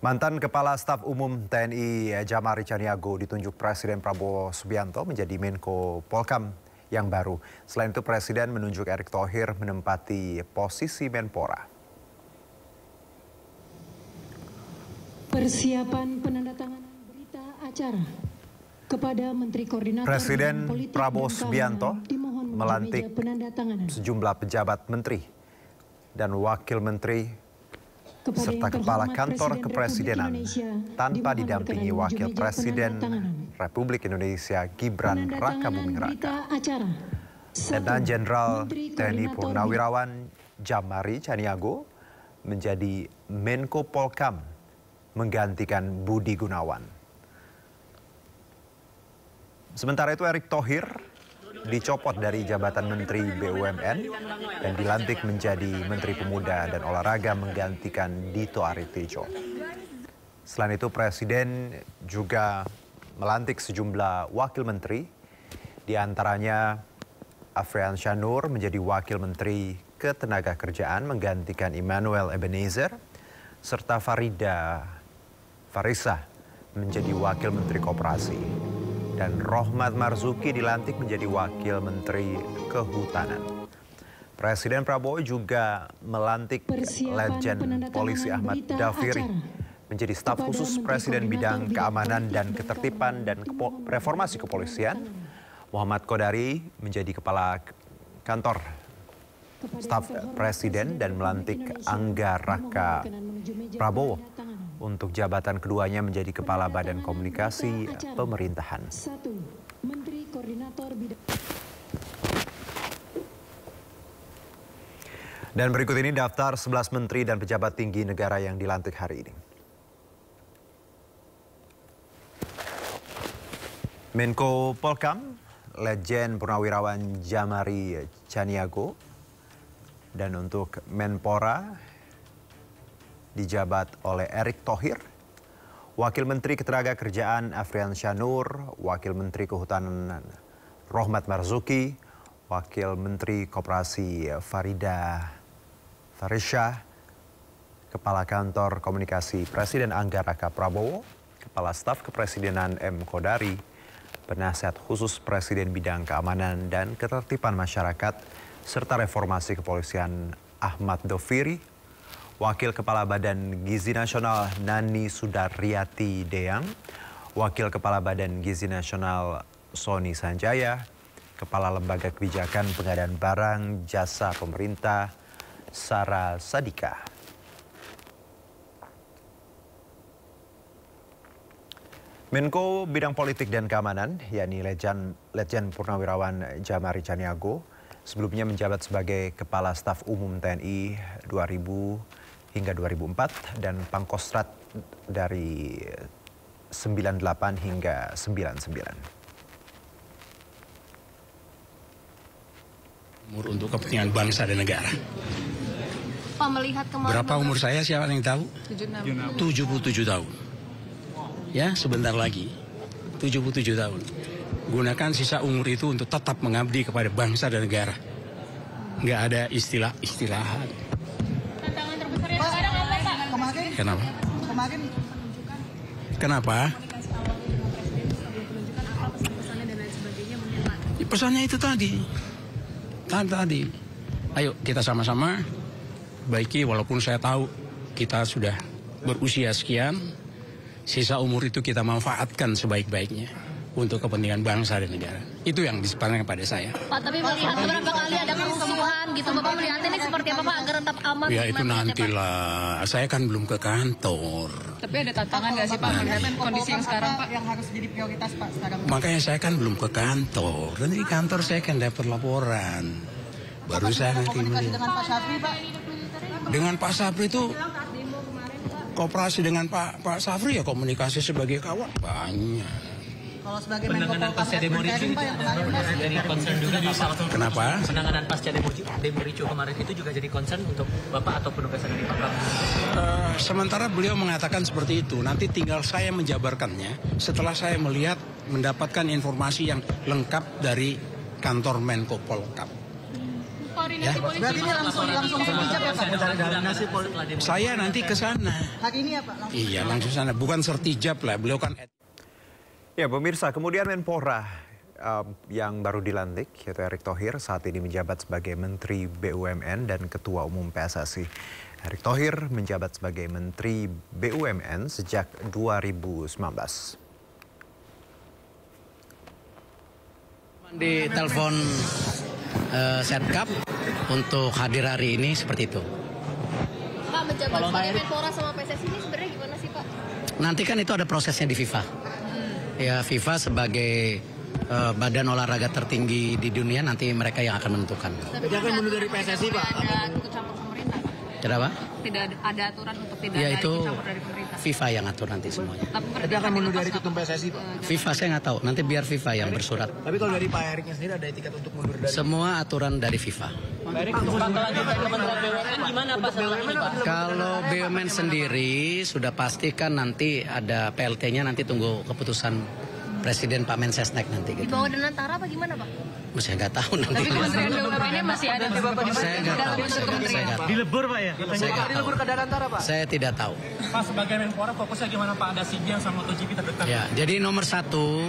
Mantan Kepala Staf Umum TNI Jamari Caniago ditunjuk Presiden Prabowo Subianto menjadi Menko Polkam yang baru. Selain itu Presiden menunjuk Erick Thohir menempati posisi Menpora. Persiapan penandatanganan berita acara kepada Menteri Koordinator Presiden Prabowo Subianto melantik sejumlah pejabat menteri dan wakil menteri serta kepala kantor kepresidenan tanpa didampingi Wakil Presiden Republik Indonesia Gibran Rakabuming Raka. Letnan Jenderal TNI Purnawirawan Jamari Caniago menjadi Menko Polkam menggantikan Budi Gunawan. Sementara itu Erick Thohir dicopot dari jabatan Menteri BUMN dan dilantik menjadi Menteri Pemuda dan Olahraga menggantikan Dito Aritejo. Selain itu Presiden juga melantik sejumlah wakil menteri, diantaranya Afriansyah Nur menjadi Wakil Menteri Ketenagakerjaan menggantikan Immanuel Ebenezer, serta Farida Farisa menjadi Wakil Menteri Koperasi. Dan Rohmat Marzuki dilantik menjadi Wakil Menteri Kehutanan. Presiden Prabowo juga melantik Letjen Polisi Ahmad Dafiri menjadi staf khusus Presiden bidang keamanan dan ketertiban dan reformasi kepolisian. Muhammad Kodari menjadi Kepala Kantor Staf Presiden dan melantik Angga Raka Prabowo untuk jabatan keduanya menjadi Kepala Badan Komunikasi Pemerintahan. Dan berikut ini daftar 11 menteri dan pejabat tinggi negara yang dilantik hari ini. Menko Polkam, Letjen Purnawirawan Jamari Caniago. Dan untuk Menpora dijabat oleh Erick Thohir, Wakil Menteri Ketenagakerjaan Afriansyah Nur, Wakil Menteri Kehutanan Rohmat Marzuki, Wakil Menteri Koperasi Farida Farisa, Kepala Kantor Komunikasi Presiden Angga Raka Prabowo, Kepala Staf Kepresidenan M. Kodari, Penasihat Khusus Presiden Bidang Keamanan dan Ketertiban Masyarakat, serta Reformasi Kepolisian Ahmad Dafiri, Wakil Kepala Badan Gizi Nasional Nani Sudaryati Deyang, Wakil Kepala Badan Gizi Nasional Soni Sanjaya, Kepala Lembaga Kebijakan Pengadaan Barang Jasa Pemerintah Sarah Sadika. Menko Bidang Politik dan Keamanan, yakni Letjen Purnawirawan Jamari Caniago, sebelumnya menjabat sebagai Kepala Staf Umum TNI 2000 hingga 2004 dan Pangkostrat dari 98 hingga 99. Umur untuk kepentingan bangsa dan negara. Pak, melihat kemarin berapa umur saya, siapa yang tahu? 77 tahun. Ya, sebentar lagi 77 tahun. Gunakan sisa umur itu untuk tetap mengabdi kepada bangsa dan negara. Nggak ada istilah-istilahan. Tantangan terbesar yang sekarang apa, Pak? Kenapa? Kenapa? Pesannya itu tadi. Ayo kita sama-sama baiki, walaupun saya tahu kita sudah berusia sekian, sisa umur itu kita manfaatkan sebaik-baiknya untuk kepentingan bangsa dan negara. Itu yang disampaikan kepada saya. Pak, tapi melihat beberapa kali ada kerusuhan gitu, Bapak melihat ini seperti apa, Pak, agar tetap aman? Ya itu nantilah, saya kan belum ke kantor. Tapi ada tantangan nggak sih Pak melihat kondisi yang sekarang, Pak? Yang harus jadi prioritas, Pak, sekarang? Makanya saya kan belum ke kantor. Nanti di kantor saya kan dapat laporan. Baru saya nanti melihat. Dengan Pak Syafri, Pak? Dengan Pak Syafri itu kooperasi dengan Pak Syafri ya komunikasi sebagai kawan banyak. Kalau sebagai Menko pasca demo ricu jadi concern juga Pak. Kenapa? Penanganan pasca demo ricu kemarin itu juga jadi concern untuk Bapak atau penugasan dari Pak Prabowo? Sementara beliau mengatakan seperti itu, nanti tinggal saya menjabarkannya setelah saya mendapatkan informasi yang lengkap dari kantor Menko Polkam. Koordinasi politik. Berarti ini langsung sertijab ya Pak? Saya nanti ke sana. Hari ini ya Pak? Langsung. Iya, langsung sana. Bukan sertijab lah, beliau kan. Ya pemirsa, kemudian Menpora yang baru dilantik, yaitu Erick Thohir, saat ini menjabat sebagai Menteri BUMN dan Ketua Umum PSSI. Erick Thohir menjabat sebagai Menteri BUMN sejak 2019. Di telepon Setkap untuk hadir hari ini seperti itu. Pak, menjabat sebagai Menpora sama PSSI ini sebenarnya gimana sih Pak? Nanti kan itu ada prosesnya di FIFA. Ya, FIFA sebagai badan olahraga tertinggi di dunia, nanti mereka yang akan menentukan. Jadi akan mundur dari PSSI Pak? Ada ikut campur pemerintah. Kenapa? Tidak ada aturan untuk tidak Ya ada itu ikut campur dari pemerintah. FIFA yang atur nanti semuanya. Tapi akan mundur dari ketum PSSI Pak? FIFA saya nggak tahu, nanti biar FIFA yang bersurat. Tapi kalau dari Pak Eriknya sendiri ada etikat untuk mundur dari... Semua aturan dari FIFA. Pak Erick, untuk kelanjutan Kementerian BUMN gimana Pak setelah ini Pak? Kalau BUMN sendiri sudah pastikan nanti ada PLT-nya, nanti tunggu keputusan Presiden Pak Mensesnek nanti Di gitu. bawah Danantara apa gimana Pak? Saya nggak tahu nanti. Tapi Kementerian BUMN masih ada di Bapak di Saya nggak tahu. Saya nggak tahu. Dilebur Pak ya? Saya nggak tahu. Dilebur ke Danantara Pak? Saya tidak tahu. Pak, sebagai Menpora fokusnya gimana Pak? Ada SEA Games sama MotoGP terdekat. Ya, jadi nomor satu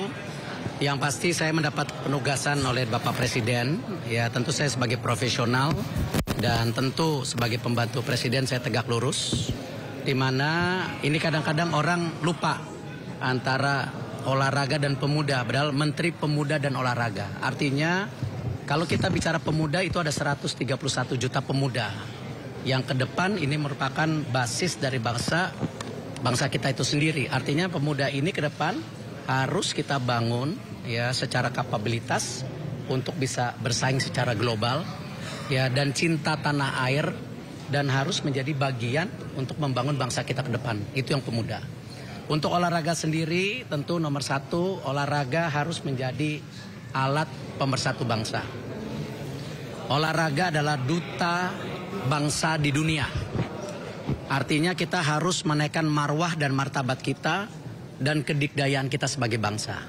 yang pasti saya mendapat penugasan oleh Bapak Presiden. Ya, tentu saya sebagai profesional dan tentu sebagai pembantu Presiden saya tegak lurus. Di mana ini kadang-kadang orang lupa antara olahraga dan pemuda, padahal Menteri Pemuda dan Olahraga. Artinya kalau kita bicara pemuda itu ada 131 juta pemuda yang ke depan ini merupakan basis dari bangsa kita itu sendiri. Artinya pemuda ini ke depan harus kita bangun ya secara kapabilitas untuk bisa bersaing secara global ya, dan cinta tanah air, dan harus menjadi bagian untuk membangun bangsa kita ke depan. Itu yang pemuda. Untuk olahraga sendiri tentu nomor satu, olahraga harus menjadi alat pemersatu bangsa. Olahraga adalah duta bangsa di dunia. Artinya kita harus menaikkan marwah dan martabat kita dan kedikdayaan kita sebagai bangsa.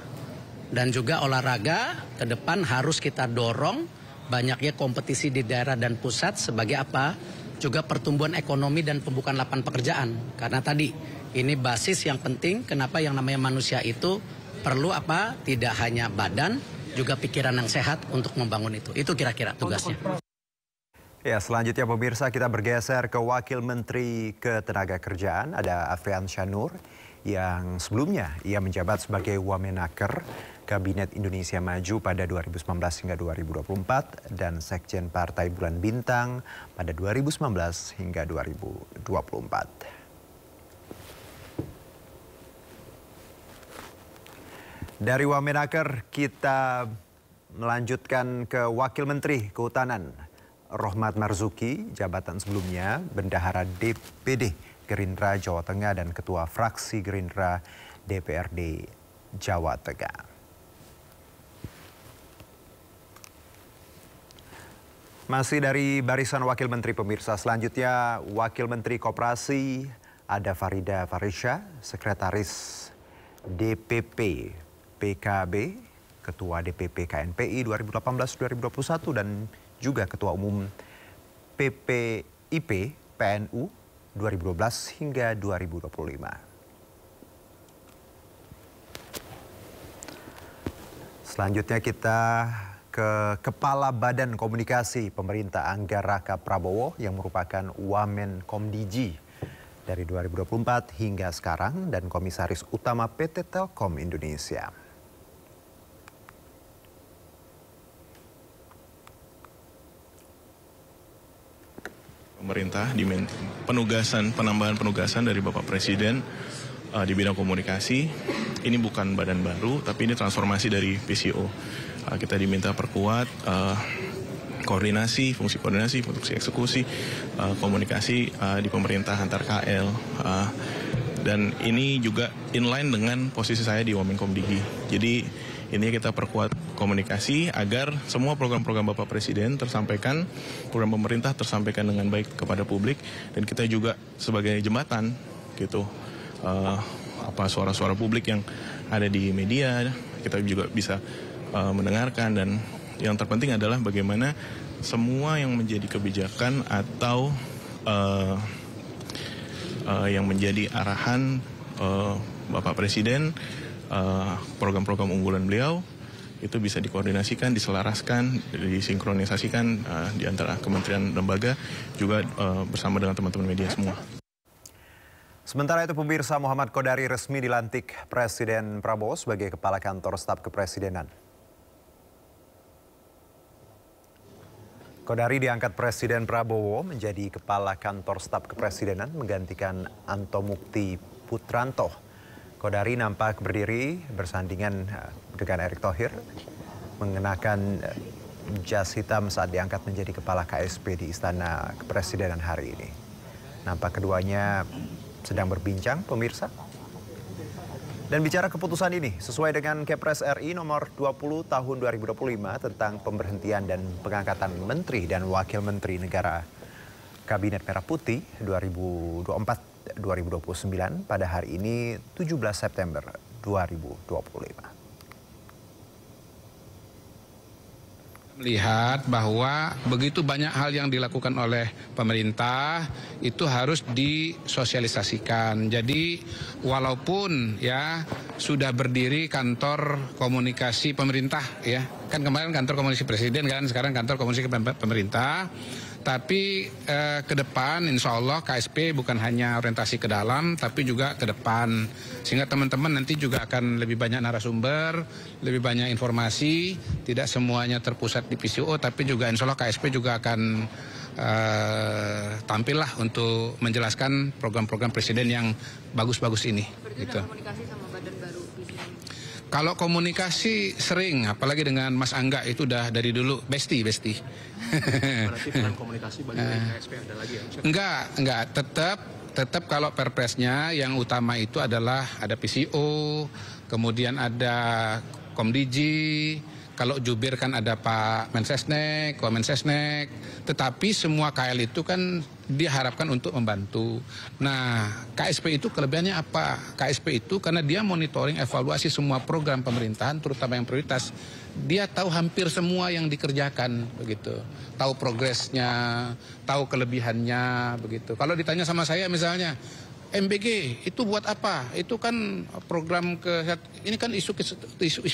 Dan juga olahraga ke depan harus kita dorong banyaknya kompetisi di daerah dan pusat sebagai apa? Juga pertumbuhan ekonomi dan pembukaan lapangan pekerjaan. Karena tadi ini basis yang penting, kenapa yang namanya manusia itu perlu apa? Tidak hanya badan, juga pikiran yang sehat untuk membangun itu. Itu kira-kira tugasnya. Ya, selanjutnya pemirsa kita bergeser ke Wakil Menteri Ketenagakerjaan, ada Afrian Shanur, yang sebelumnya ia menjabat sebagai Wamenaker Kabinet Indonesia Maju pada 2019 hingga 2024 dan Sekjen Partai Bulan Bintang pada 2019 hingga 2024. Dari Wamenaker kita melanjutkan ke Wakil Menteri Kehutanan Rohmat Marzuki, jabatan sebelumnya Bendahara DPD Gerindra Jawa Tengah dan Ketua Fraksi Gerindra DPRD Jawa Tengah. Masih dari barisan Wakil Menteri pemirsa, selanjutnya Wakil Menteri Koperasi ada Farida Farisha, Sekretaris DPP PKB, Ketua DPP KNPI 2018-2021 dan juga Ketua Umum PPIP PNU 2012 hingga 2025. Selanjutnya kita ke Kepala Badan Komunikasi Pemerintah Anggaraka Prabowo yang merupakan Wamen Komdiji dari 2024 hingga sekarang dan Komisaris Utama PT Telkom Indonesia. Pemerintah diminta penambahan penugasan dari Bapak Presiden di bidang komunikasi. Ini bukan badan baru, tapi ini transformasi dari PCO. Kita diminta perkuat fungsi koordinasi, fungsi eksekusi, komunikasi di pemerintah antar KL. Dan ini juga inline dengan posisi saya di Wamenkomdigi. Jadi ini kita perkuat komunikasi agar semua program-program Bapak Presiden tersampaikan, program pemerintah tersampaikan dengan baik kepada publik, dan kita juga sebagai jembatan gitu, suara-suara publik yang ada di media kita juga bisa mendengarkan, dan yang terpenting adalah bagaimana semua yang menjadi kebijakan atau yang menjadi arahan Bapak Presiden, program-program unggulan beliau itu bisa dikoordinasikan, diselaraskan, disinkronisasikan di antara kementerian lembaga juga bersama dengan teman-teman media semua. Sementara itu pemirsa, Muhammad Kodari resmi dilantik Presiden Prabowo sebagai Kepala Kantor Staf Kepresidenan. Kodari diangkat Presiden Prabowo menjadi Kepala Kantor Staf Kepresidenan menggantikan Anto Mukti Putranto. Kodari nampak berdiri bersandingan dengan Erick Thohir, mengenakan jas hitam saat diangkat menjadi Kepala KSP di Istana Kepresidenan hari ini. Nampak keduanya sedang berbincang, pemirsa. Dan bicara keputusan ini, sesuai dengan Kepres RI nomor 20 tahun 2025 tentang pemberhentian dan pengangkatan Menteri dan Wakil Menteri Negara Kabinet Merah Putih 2024-2029 pada hari ini 17 September 2025. Melihat bahwa begitu banyak hal yang dilakukan oleh pemerintah itu harus disosialisasikan. Jadi walaupun ya sudah berdiri kantor komunikasi pemerintah ya, kan kemarin kantor komunikasi presiden kan, sekarang kantor komunikasi pemerintah. Tapi ke depan insya Allah KSP bukan hanya orientasi ke dalam tapi juga ke depan. Sehingga teman-teman nanti juga akan lebih banyak narasumber, lebih banyak informasi. Tidak semuanya terpusat di PCO tapi juga insya Allah KSP juga akan tampil lah untuk menjelaskan program-program presiden yang bagus-bagus ini. Gitu. Komunikasi sama badan baru PCO. Kalau komunikasi sering, apalagi dengan Mas Angga itu udah dari dulu besti. Berarti peran komunikasi bagi KSP ada lagi ya? Enggak, tetap kalau perpresnya yang utama itu adalah ada PCO, kemudian ada Komdigi, kalau jubir kan ada Pak Mensesnek, Wamensesnek, tetapi semua KL itu kan diharapkan untuk membantu. Nah, KSP itu kelebihannya apa? KSP itu karena dia monitoring evaluasi semua program pemerintahan, terutama yang prioritas. Dia tahu hampir semua yang dikerjakan, begitu. Tahu progresnya, tahu kelebihannya, begitu. Kalau ditanya sama saya misalnya, MBG itu buat apa? Itu kan program ini kan isu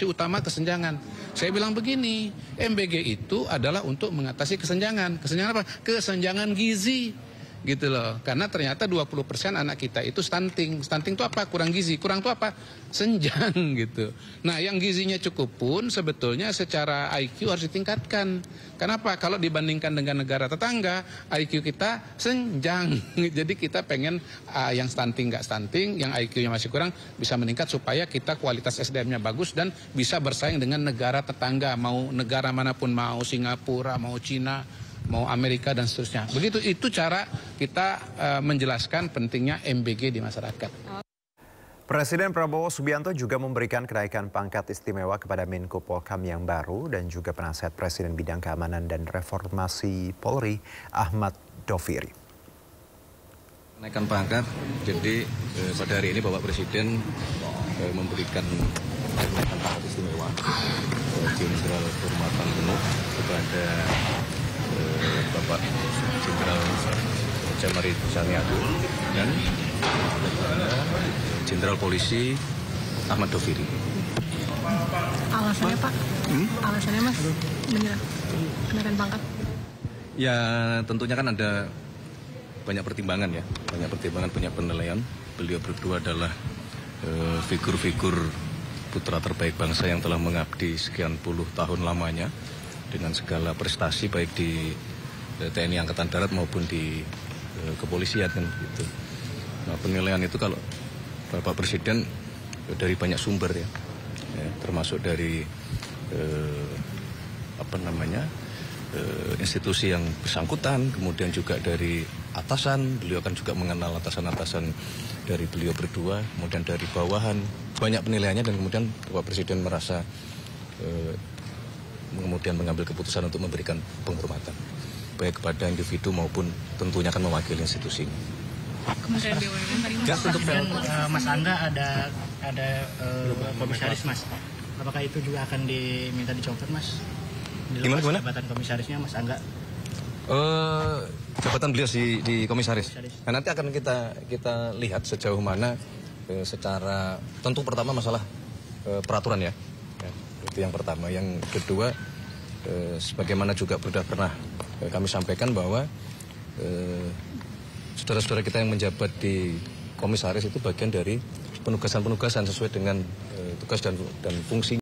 utama kesenjangan. Saya bilang begini, MBG itu adalah untuk mengatasi kesenjangan. Kesenjangan apa? Kesenjangan gizi. Gitu loh. Karena ternyata 20% anak kita itu stunting. Stunting itu apa? Kurang gizi. Kurang itu apa? Senjang gitu. Nah, yang gizinya cukup pun sebetulnya secara IQ harus ditingkatkan. Kenapa? Kalau dibandingkan dengan negara tetangga, IQ kita senjang. Jadi kita pengen yang stunting nggak stunting, yang IQ-nya masih kurang bisa meningkat supaya kita kualitas SDM-nya bagus dan bisa bersaing dengan negara tetangga. Mau negara manapun, mau Singapura, mau Cina, mau Amerika dan seterusnya. Begitu itu cara kita menjelaskan pentingnya MBG di masyarakat. Presiden Prabowo Subianto juga memberikan kenaikan pangkat istimewa kepada Menko Polhukam yang baru dan juga penasihat Presiden Bidang Keamanan dan Reformasi Polri Ahmad Doviri. Kenaikan pangkat, jadi pada hari ini Bapak Presiden memberikan kenaikan pangkat istimewa Jenderal Kehormatan penuh kepada Bapak Jenderal Jamari Saniago dan Jenderal Polisi Ahmad Doviri. Alasannya Pak? Alasannya Mas kenaikan pangkat? Ya tentunya kan ada banyak pertimbangan ya, banyak penilaian. Beliau berdua adalah figur-figur putra terbaik bangsa yang telah mengabdi sekian puluh tahun lamanya dengan segala prestasi baik di TNI Angkatan Darat maupun di kepolisian kan gitu. Nah, penilaian itu kalau Bapak Presiden dari banyak sumber ya termasuk dari institusi yang bersangkutan, kemudian juga dari atasan, beliau kan juga mengenal atasan-atasan dari beliau berdua, kemudian dari bawahan, banyak penilaiannya dan kemudian Bapak Presiden merasa kemudian mengambil keputusan untuk memberikan penghormatan baik kepada individu maupun tentunya akan mewakili institusi. Kementerian BUMN untuk Mas Angga ada komisaris Mas. Apakah itu juga akan diminta dicopot Mas? Gimana? Jabatan komisarisnya Mas Angga Jabatan beliau di komisaris. Nah, nanti akan kita lihat sejauh mana secara tentu pertama masalah peraturan ya. Itu yang pertama. Yang kedua, sebagaimana juga sudah pernah kami sampaikan bahwa saudara-saudara kita yang menjabat di komisaris itu bagian dari penugasan-penugasan sesuai dengan tugas dan fungsi.